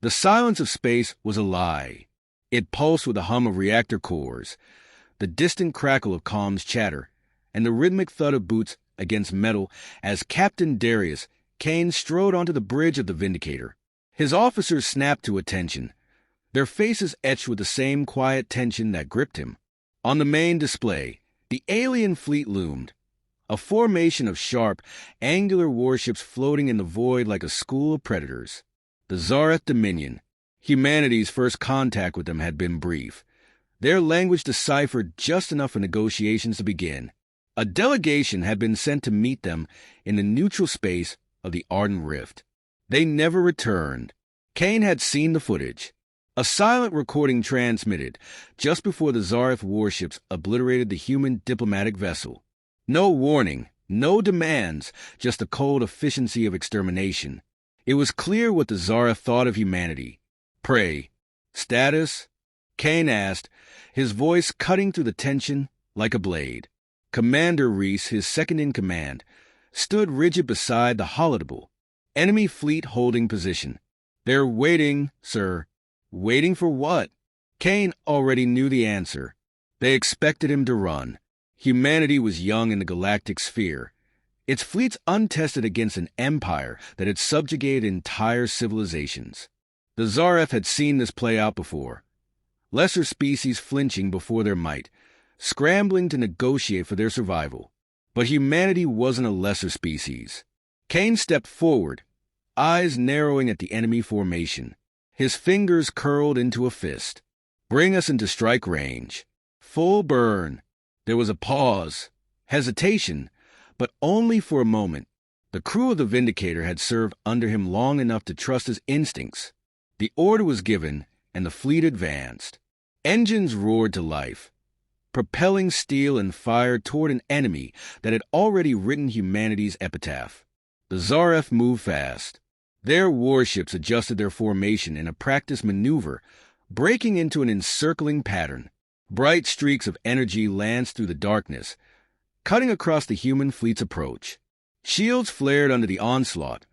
The silence of space was a lie. It pulsed with the hum of reactor cores, the distant crackle of comms chatter, and the rhythmic thud of boots against metal as Captain Darius Kane strode onto the bridge of the Vindicator. His officers snapped to attention, their faces etched with the same quiet tension that gripped him. On the main display, the alien fleet loomed, a formation of sharp, angular warships floating in the void like a school of predators. The Zareth Dominion. Humanity's first contact with them had been brief, their language deciphered just enough for negotiations to begin. A delegation had been sent to meet them in the neutral space of the Arden Rift. They never returned. Kane had seen the footage. A silent recording transmitted just before the Zareth warships obliterated the human diplomatic vessel. No warning, no demands, just the cold efficiency of extermination. It was clear what the Zareth thought of humanity. Prey. Status? Kane asked, his voice cutting through the tension like a blade. Commander Reese, his second-in-command, stood rigid beside the holodeble, enemy fleet holding position. "They're waiting, sir." Waiting for what? Kane already knew the answer. They expected him to run. Humanity was young in the galactic sphere, its fleets untested against an empire that had subjugated entire civilizations. The Zareth had seen this play out before. Lesser species flinching before their might, scrambling to negotiate for their survival. But humanity wasn't a lesser species. Kane stepped forward, eyes narrowing at the enemy formation. His fingers curled into a fist. "Bring us into strike range." Full burn. There was a pause, hesitation, but only for a moment. The crew of the Vindicator had served under him long enough to trust his instincts. The order was given, and the fleet advanced. Engines roared to life, propelling steel and fire toward an enemy that had already written humanity's epitaph. The Zareth moved fast. Their warships adjusted their formation in a practiced maneuver, breaking into an encircling pattern. Bright streaks of energy lanced through the darkness, cutting across the human fleet's approach. Shields flared under the onslaught,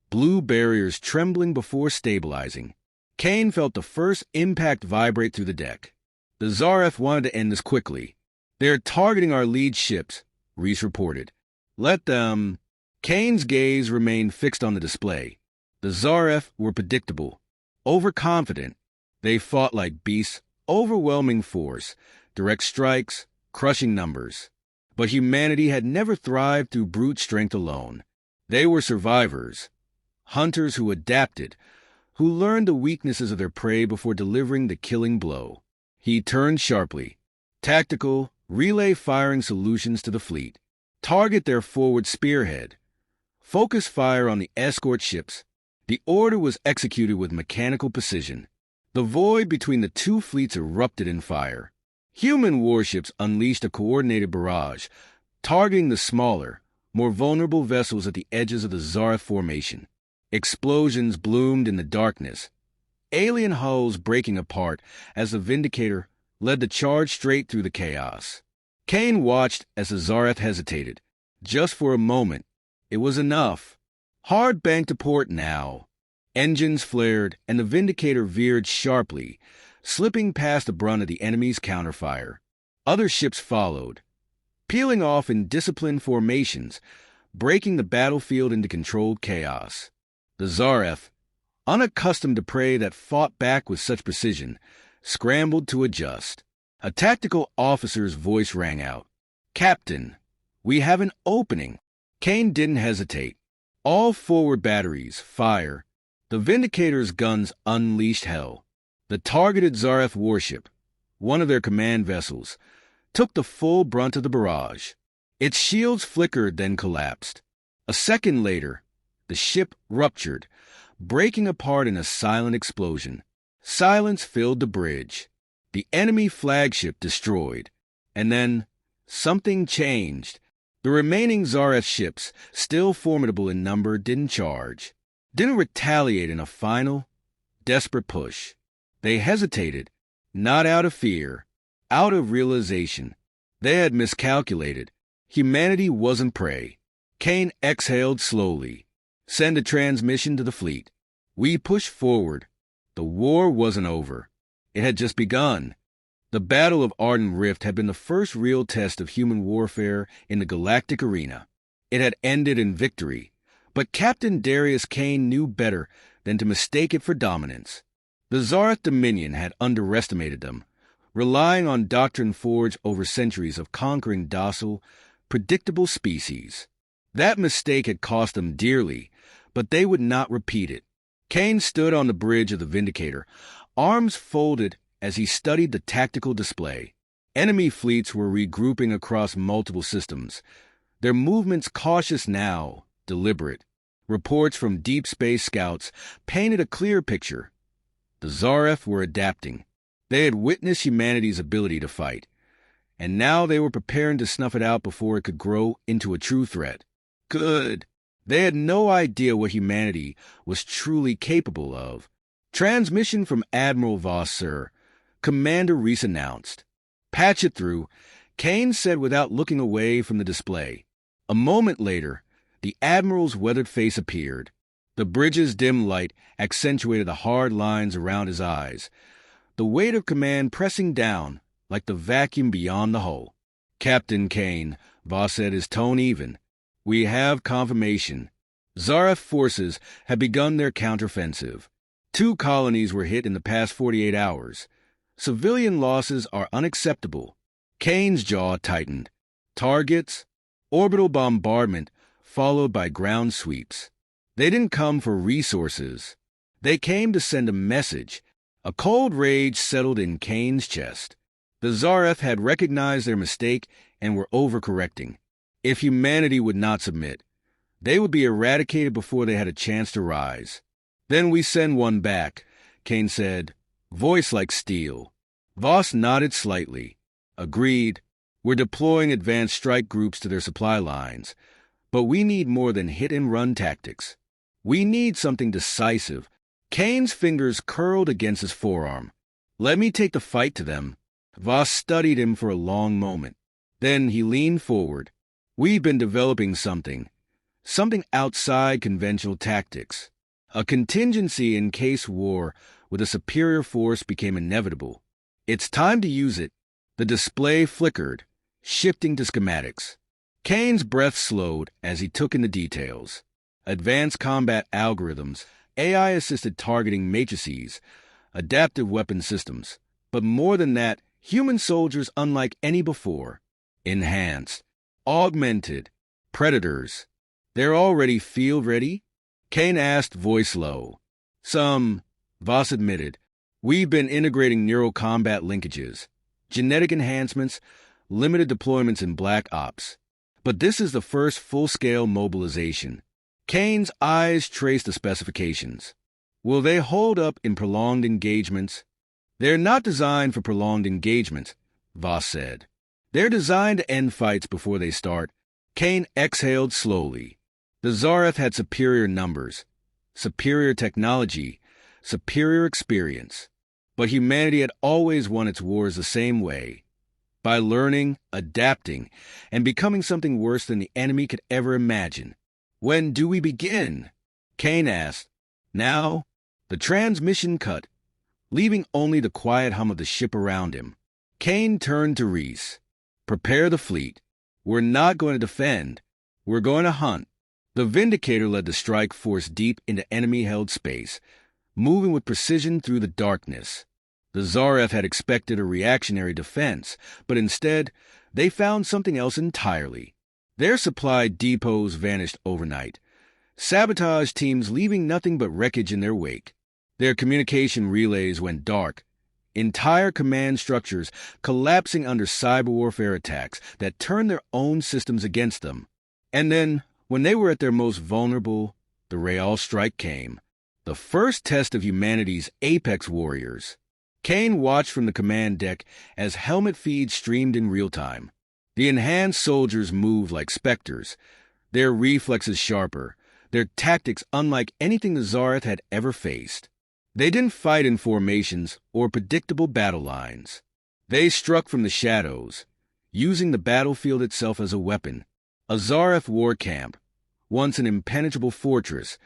blue barriers trembling before stabilizing. Kane felt the first impact vibrate through the deck. The Zareth wanted to end this quickly. "They're targeting our lead ships," Reese reported. "Let them—" Kane's gaze remained fixed on the display. The Zareth were predictable, overconfident. They fought like beasts, overwhelming force, direct strikes, crushing numbers. But humanity had never thrived through brute strength alone. They were survivors, hunters who adapted, who learned the weaknesses of their prey before delivering the killing blow. He turned sharply. Tactical, relay-firing solutions to the fleet. Target their forward spearhead. Focus fire on the escort ships. The order was executed with mechanical precision. The void between the two fleets erupted in fire. Human warships unleashed a coordinated barrage, targeting the smaller, more vulnerable vessels at the edges of the Zareth formation. Explosions bloomed in the darkness, alien hulls breaking apart as the Vindicator led the charge straight through the chaos. Kane watched as the Zareth hesitated. Just for a moment. It was enough. Hard bank to port now. Engines flared, and the Vindicator veered sharply, slipping past the brunt of the enemy's counterfire. Other ships followed, peeling off in disciplined formations, breaking the battlefield into controlled chaos. The Zareth, unaccustomed to prey that fought back with such precision, scrambled to adjust. A tactical officer's voice rang out. "Captain, we have an opening." Kane didn't hesitate. All forward batteries, fire. The Vindicator's guns unleashed hell. The targeted Zareth warship, one of their command vessels, took the full brunt of the barrage. Its shields flickered, then collapsed. A second later, the ship ruptured, breaking apart in a silent explosion. Silence filled the bridge. The enemy flagship destroyed. And then, something changed. The remaining Zareth ships, still formidable in number, didn't charge. Didn't retaliate in a final, desperate push. They hesitated, not out of fear, out of realization. They had miscalculated. Humanity wasn't prey. Kane exhaled slowly. "Send a transmission to the fleet. We push forward. The war wasn't over. It had just begun. The Battle of Arden Rift had been the first real test of human warfare in the galactic arena. It had ended in victory, but Captain Darius Kane knew better than to mistake it for dominance. The Zareth Dominion had underestimated them, relying on doctrine forged over centuries of conquering docile, predictable species. That mistake had cost them dearly, but they would not repeat it. Kane stood on the bridge of the Vindicator, arms folded as he studied the tactical display. Enemy fleets were regrouping across multiple systems, their movements cautious now, deliberate. Reports from deep space scouts painted a clear picture. The Zareth were adapting. They had witnessed humanity's ability to fight, and now they were preparing to snuff it out before it could grow into a true threat. Good. They had no idea what humanity was truly capable of. Transmission from Admiral Voss, sir. Commander Reese announced. Patch it through, Kane said without looking away from the display. A moment later, the Admiral's weathered face appeared. The bridge's dim light accentuated the hard lines around his eyes, the weight of command pressing down like the vacuum beyond the hull. Captain Kane, Voss said, his tone even. We have confirmation. Zareth forces have begun their counteroffensive. 2 colonies were hit in the past 48 hours. Civilian losses are unacceptable. Kane's jaw tightened. Targets? Orbital bombardment, followed by ground sweeps. They didn't come for resources. They came to send a message. A cold rage settled in Kane's chest. The Zareth had recognized their mistake and were overcorrecting. If humanity would not submit, they would be eradicated before they had a chance to rise. Then we send one back, Kane said, voice like steel. Voss nodded slightly. Agreed. We're deploying advanced strike groups to their supply lines. But we need more than hit-and-run tactics. We need something decisive. Kane's fingers curled against his forearm. Let me take the fight to them. Voss studied him for a long moment. Then he leaned forward. We've been developing something outside conventional tactics. A contingency in case war with a superior force became inevitable. It's time to use it. The display flickered, shifting to schematics. Kane's breath slowed as he took in the details. Advanced combat algorithms, AI-assisted targeting matrices, adaptive weapon systems. But more than that, human soldiers unlike any before. Enhanced, augmented, predators. They're already field-ready? Kane asked, voice low. Some, Voss admitted. We've been integrating neural combat linkages, genetic enhancements, limited deployments in Black Ops. But this is the first full-scale mobilization. Kane's eyes traced the specifications. Will they hold up in prolonged engagements? They're not designed for prolonged engagements, Voss said. They're designed to end fights before they start. Kane exhaled slowly. The Zareth had superior numbers, superior technology, superior experience. But humanity had always won its wars the same way. By learning, adapting, and becoming something worse than the enemy could ever imagine. When do we begin? Kane asked. Now? The transmission cut, leaving only the quiet hum of the ship around him. Kane turned to Reese. Prepare the fleet. We're not going to defend. We're going to hunt. The Vindicator led the strike force deep into enemy-held space, moving with precision through the darkness. The Zareth had expected a reactionary defense, but instead, they found something else entirely. Their supply depots vanished overnight, sabotage teams leaving nothing but wreckage in their wake. Their communication relays went dark, entire command structures collapsing under cyber warfare attacks that turned their own systems against them. And then, when they were at their most vulnerable, the Real strike came, the first test of humanity's apex warriors. Kane watched from the command deck as helmet feeds streamed in real time. The enhanced soldiers moved like specters, their reflexes sharper, their tactics unlike anything the Zareth had ever faced. They didn't fight in formations or predictable battle lines. They struck from the shadows, using the battlefield itself as a weapon. A Zareth war camp, once an impenetrable fortress,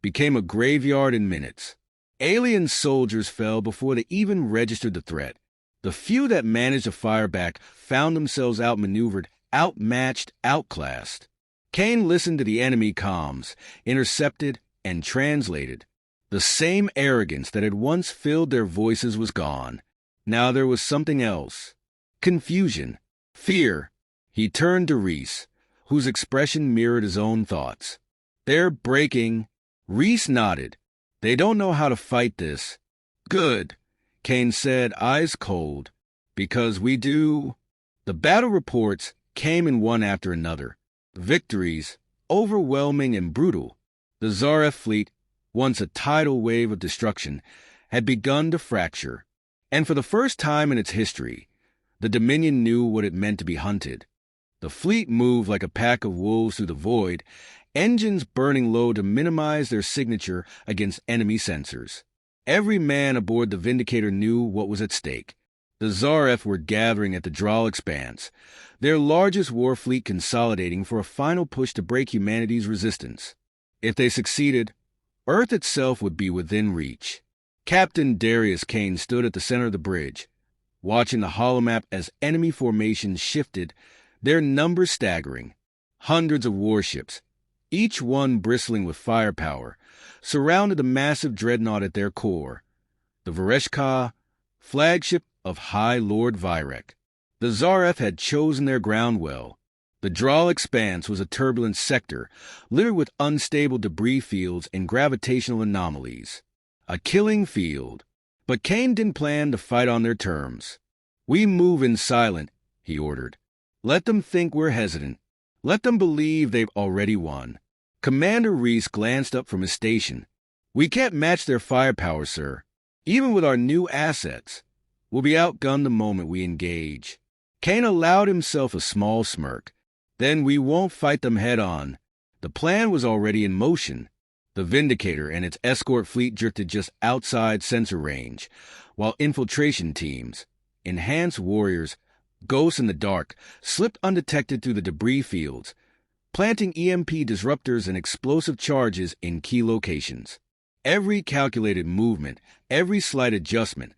became a graveyard in minutes. Alien soldiers fell before they even registered the threat. The few that managed to fire back found themselves outmaneuvered, outmatched, outclassed. Kane listened to the enemy comms, intercepted and translated. The same arrogance that had once filled their voices was gone. Now there was something else. Confusion. Fear. He turned to Reese, whose expression mirrored his own thoughts. "They're breaking." Reese nodded. "They don't know how to fight this." "Good," Kane said, eyes cold. "Because we do." The battle reports came in one after another. Victories, overwhelming and brutal. The Zareth fleet, once a tidal wave of destruction, had begun to fracture. And for the first time in its history, the Dominion knew what it meant to be hunted. The fleet moved like a pack of wolves through the void, engines burning low to minimize their signature against enemy sensors. Every man aboard the Vindicator knew what was at stake. The Zareth were gathering at the Dral Expanse, their largest war fleet consolidating for a final push to break humanity's resistance. If they succeeded, Earth itself would be within reach. Captain Darius Kane stood at the center of the bridge, watching the holomap as enemy formations shifted, their numbers staggering. Hundreds of warships, each one bristling with firepower, surrounded the massive dreadnought at their core. The Vareshka, flagship of High Lord Vyrek. The Zareth had chosen their ground well. The Dral Expanse was a turbulent sector, littered with unstable debris fields and gravitational anomalies. A killing field. But Kane didn't plan to fight on their terms. "We move in silent," he ordered. "Let them think we're hesitant. Let them believe they've already won." Commander Reese glanced up from his station. "We can't match their firepower, sir. Even with our new assets, we'll be outgunned the moment we engage." Kane allowed himself a small smirk. "Then we won't fight them head-on." The plan was already in motion. The Vindicator and its escort fleet drifted just outside sensor range, while infiltration teams, enhanced warriors, ghosts in the dark, slipped undetected through the debris fields, planting EMP disruptors and explosive charges in key locations. Every calculated movement, every slight adjustment,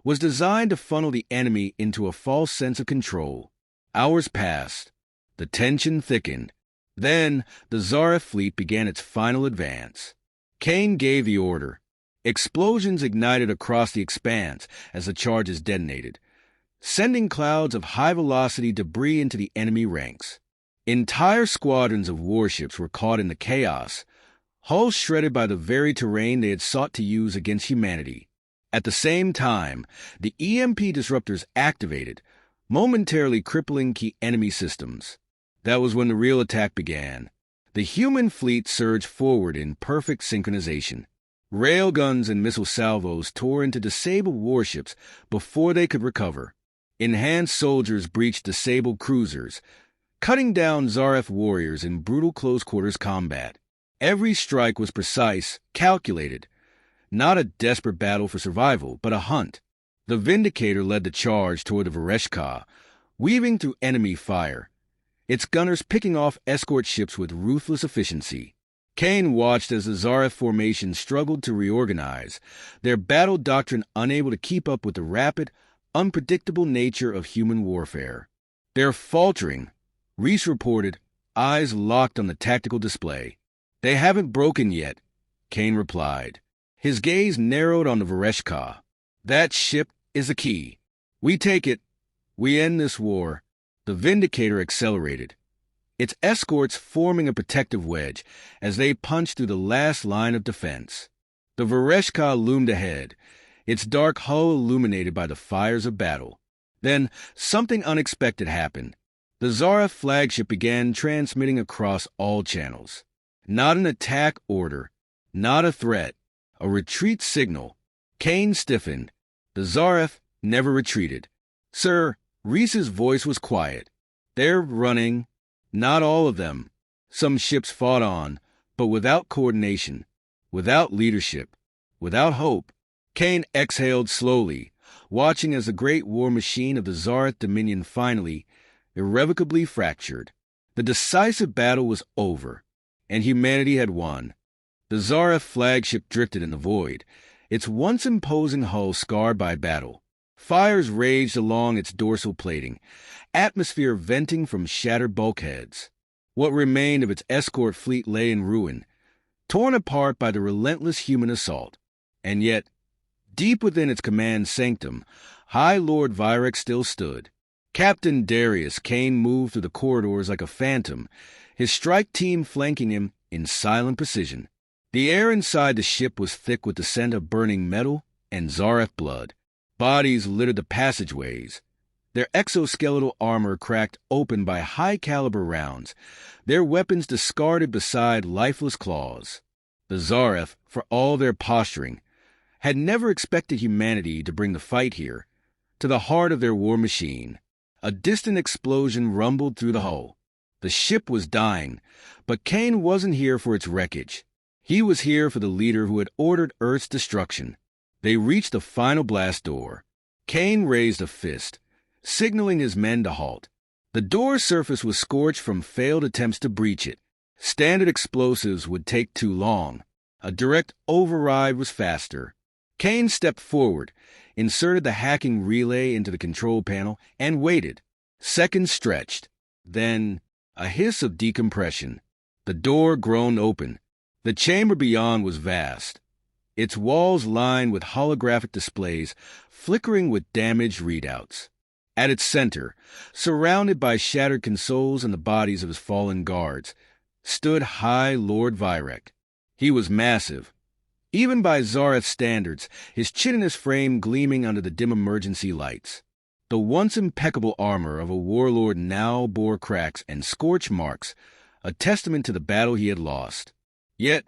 was designed to funnel the enemy into a false sense of control. Hours passed. The tension thickened. Then the Zareth fleet began its final advance. Kane gave the order. Explosions ignited across the expanse as the charges detonated, sending clouds of high-velocity debris into the enemy ranks. Entire squadrons of warships were caught in the chaos, hulls shredded by the very terrain they had sought to use against humanity. At the same time, the EMP disruptors activated, momentarily crippling key enemy systems. That was when the real attack began. The human fleet surged forward in perfect synchronization. Railguns and missile salvos tore into disabled warships before they could recover. Enhanced soldiers breached disabled cruisers, cutting down Zareth warriors in brutal close-quarters combat. Every strike was precise, calculated. Not a desperate battle for survival, but a hunt. The Vindicator led the charge toward the Vareshka, weaving through enemy fire, its gunners picking off escort ships with ruthless efficiency. Kane watched as the Zareth formation struggled to reorganize, their battle doctrine unable to keep up with the rapid, unpredictable nature of human warfare. "They're faltering," Reese reported, eyes locked on the tactical display. "They haven't broken yet," Kane replied. His gaze narrowed on the Vareshka. "That ship is the key. We take it. We end this war." The Vindicator accelerated, its escorts forming a protective wedge as they punched through the last line of defense. The Vareshka loomed ahead, its dark hull illuminated by the fires of battle. Then something unexpected happened. The Zareth flagship began transmitting across all channels. Not an attack order, not a threat, a retreat signal. Kane stiffened. The Zareth never retreated. "Sir," Reese's voice was quiet. "They're running. Not all of them. Some ships fought on, but without coordination, without leadership, without hope." Kane exhaled slowly, watching as the great war machine of the Zareth Dominion finally, irrevocably fractured. The decisive battle was over, and humanity had won. The Zareth flagship drifted in the void, its once imposing hull scarred by battle. Fires raged along its dorsal plating, atmosphere venting from shattered bulkheads. What remained of its escort fleet lay in ruin, torn apart by the relentless human assault. And yet, deep within its command sanctum, High Lord Virex still stood. Captain Darius Kane moved through the corridors like a phantom, his strike team flanking him in silent precision. The air inside the ship was thick with the scent of burning metal and Zareth blood. Bodies littered the passageways, their exoskeletal armor cracked open by high-caliber rounds, their weapons discarded beside lifeless claws. The Zareth, for all their posturing, had never expected humanity to bring the fight here, to the heart of their war machine. A distant explosion rumbled through the hull. The ship was dying, but Kane wasn't here for its wreckage. He was here for the leader who had ordered Earth's destruction. They reached the final blast door. Kane raised a fist, signaling his men to halt. The door's surface was scorched from failed attempts to breach it. Standard explosives would take too long. A direct override was faster. Kane stepped forward, inserted the hacking relay into the control panel, and waited. Seconds stretched. Then, a hiss of decompression. The door groaned open. The chamber beyond was vast, its walls lined with holographic displays flickering with damaged readouts. At its center, surrounded by shattered consoles and the bodies of his fallen guards, stood High Lord Virex. He was massive. Even by Zareth standards, his chitinous frame gleaming under the dim emergency lights. The once impeccable armor of a warlord now bore cracks and scorch marks, a testament to the battle he had lost. Yet,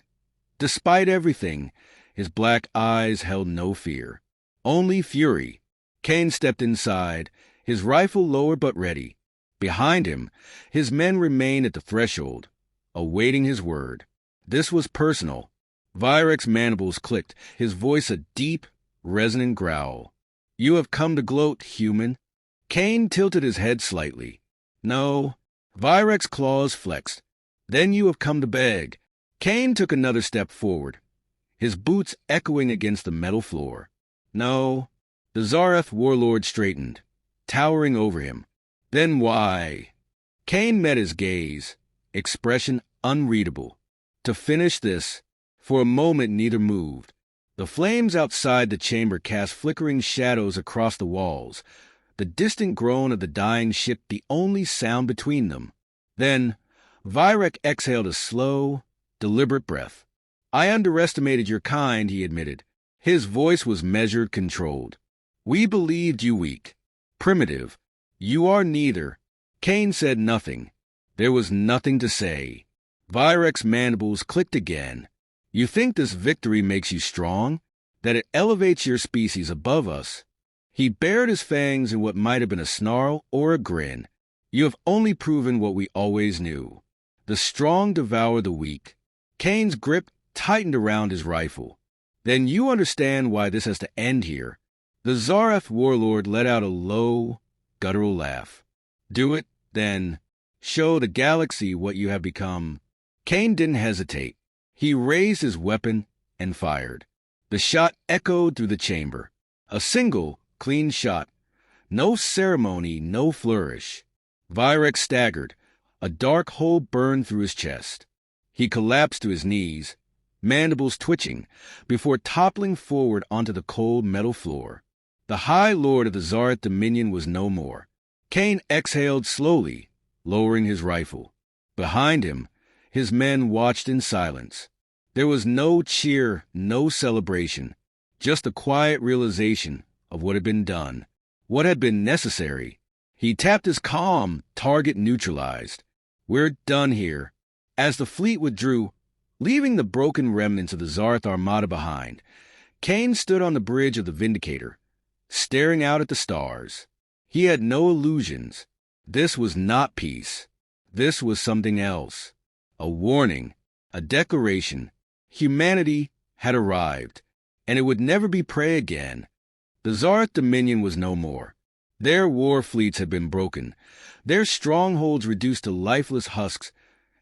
despite everything, his black eyes held no fear, only fury. Kane stepped inside, his rifle lowered but ready. Behind him, his men remained at the threshold, awaiting his word. This was personal. Virex's mandibles clicked, his voice a deep, resonant growl. "You have come to gloat, human." Kane tilted his head slightly. "No." Virex's claws flexed. "Then you have come to beg." Kane took another step forward, his boots echoing against the metal floor. "No." The Zareth warlord straightened, towering over him. "Then why?" Kane met his gaze, expression unreadable. To finish this, for a moment neither moved. The flames outside the chamber cast flickering shadows across the walls, the distant groan of the dying ship the only sound between them. Then, Virex exhaled a slow, deliberate breath. "I underestimated your kind," he admitted. His voice was measured, controlled. "We believed you weak, primitive. You are neither." Kane said nothing. There was nothing to say. Virex's mandibles clicked again. "You think this victory makes you strong? That it elevates your species above us?" He bared his fangs in what might have been a snarl or a grin. "You have only proven what we always knew. The strong devour the weak." Kane's grip tightened around his rifle. "Then you understand why this has to end here." The Zareth warlord let out a low, guttural laugh. "Do it, then. Show the galaxy what you have become." Kane didn't hesitate. He raised his weapon and fired. The shot echoed through the chamber. A single, clean shot. No ceremony, no flourish. Virex staggered. A dark hole burned through his chest. He collapsed to his knees, mandibles twitching, before toppling forward onto the cold metal floor. The High Lord of the Zareth Dominion was no more. Kane exhaled slowly, lowering his rifle. Behind him, his men watched in silence. There was no cheer, no celebration, just a quiet realization of what had been done, what had been necessary. He tapped his comm, target neutralized. "We're done here." As the fleet withdrew, leaving the broken remnants of the Zareth Armada behind, Kane stood on the bridge of the Vindicator, staring out at the stars. He had no illusions. This was not peace. This was something else. A warning, a declaration. Humanity had arrived, and it would never be prey again. The Zareth Dominion was no more. Their war fleets had been broken, their strongholds reduced to lifeless husks,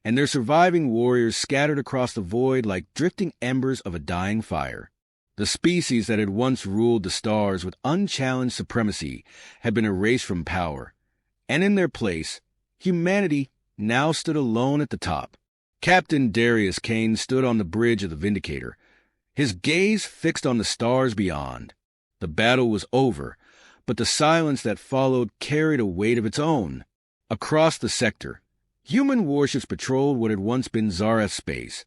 and their surviving warriors scattered across the void like drifting embers of a dying fire. The species that had once ruled the stars with unchallenged supremacy had been erased from power, and in their place, humanity now stood alone at the top. Captain Darius Kane stood on the bridge of the Vindicator, his gaze fixed on the stars beyond. The battle was over, but the silence that followed carried a weight of its own. Across the sector, human warships patrolled what had once been Zareth space,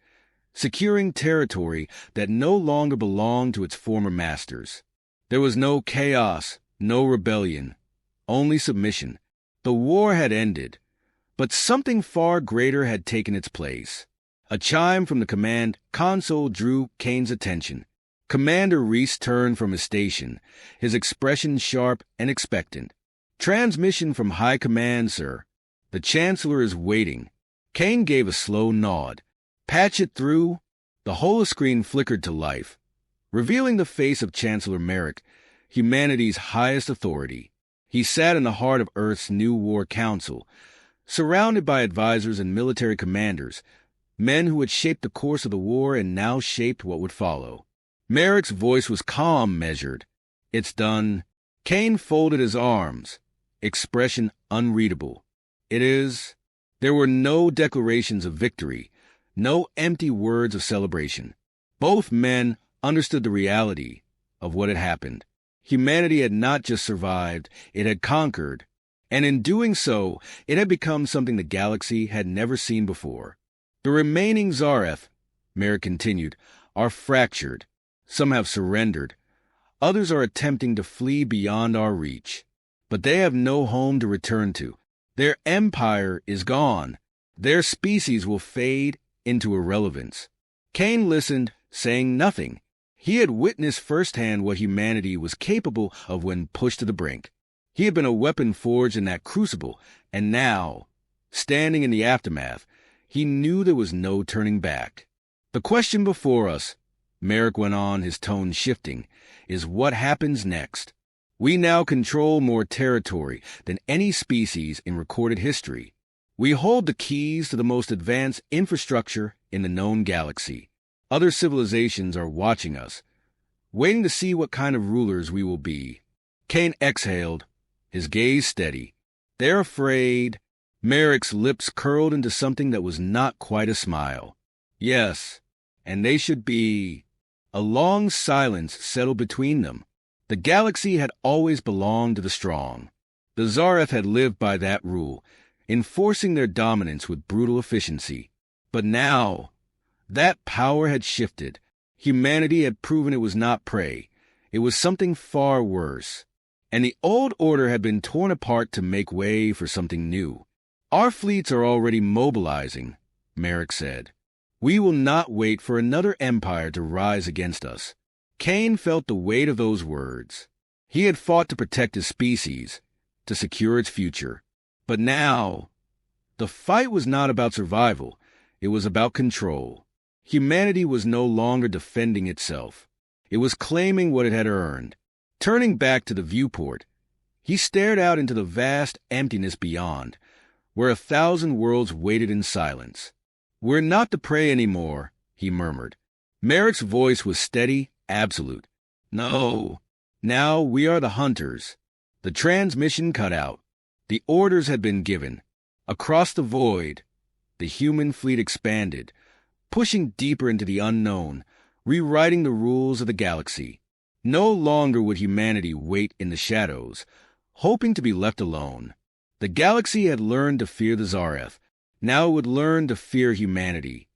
securing territory that no longer belonged to its former masters. There was no chaos, no rebellion, only submission. The war had ended, but something far greater had taken its place. A chime from the command console drew Kane's attention. Commander Reese turned from his station, his expression sharp and expectant. "Transmission from High Command, sir. The Chancellor is waiting." Kane gave a slow nod. "Patch it through." The holoscreen flickered to life, revealing the face of Chancellor Merrick, humanity's highest authority. He sat in the heart of Earth's new war council, surrounded by advisors and military commanders, men who had shaped the course of the war and now shaped what would follow. Merrick's voice was calm, measured. "It's done." Kane folded his arms, expression unreadable. "It is." There were no declarations of victory, no empty words of celebration. Both men understood the reality of what had happened. Humanity had not just survived, it had conquered, and in doing so, it had become something the galaxy had never seen before. "The remaining Zareth," Merrick continued, "are fractured. Some have surrendered. Others are attempting to flee beyond our reach. But they have no home to return to. Their empire is gone. Their species will fade into irrelevance." Kane listened, saying nothing. He had witnessed firsthand what humanity was capable of when pushed to the brink. He had been a weapon forged in that crucible, and now, standing in the aftermath, he knew there was no turning back. "The question before us," Merrick went on, his tone shifting, "is what happens next. We now control more territory than any species in recorded history. We hold the keys to the most advanced infrastructure in the known galaxy. Other civilizations are watching us, waiting to see what kind of rulers we will be." Kane exhaled, his gaze steady. "They're afraid." Merrick's lips curled into something that was not quite a smile. "Yes, and they should be." A long silence settled between them. The galaxy had always belonged to the strong. The Zareth had lived by that rule, enforcing their dominance with brutal efficiency. But now, that power had shifted. Humanity had proven it was not prey. It was something far worse. And the old order had been torn apart to make way for something new. "Our fleets are already mobilizing," Merrick said. "We will not wait for another empire to rise against us." Kane felt the weight of those words. He had fought to protect his species, to secure its future. But now, the fight was not about survival. It was about control. Humanity was no longer defending itself. It was claiming what it had earned. Turning back to the viewport, he stared out into the vast emptiness beyond, where 1,000 worlds waited in silence. "We're not the prey anymore," he murmured. Merrick's voice was steady, absolute. "No. Now we are the hunters." The transmission cut out. The orders had been given. Across the void, the human fleet expanded, pushing deeper into the unknown, rewriting the rules of the galaxy. No longer would humanity wait in the shadows, hoping to be left alone. The galaxy had learned to fear the Zareth. Now it would learn to fear humanity.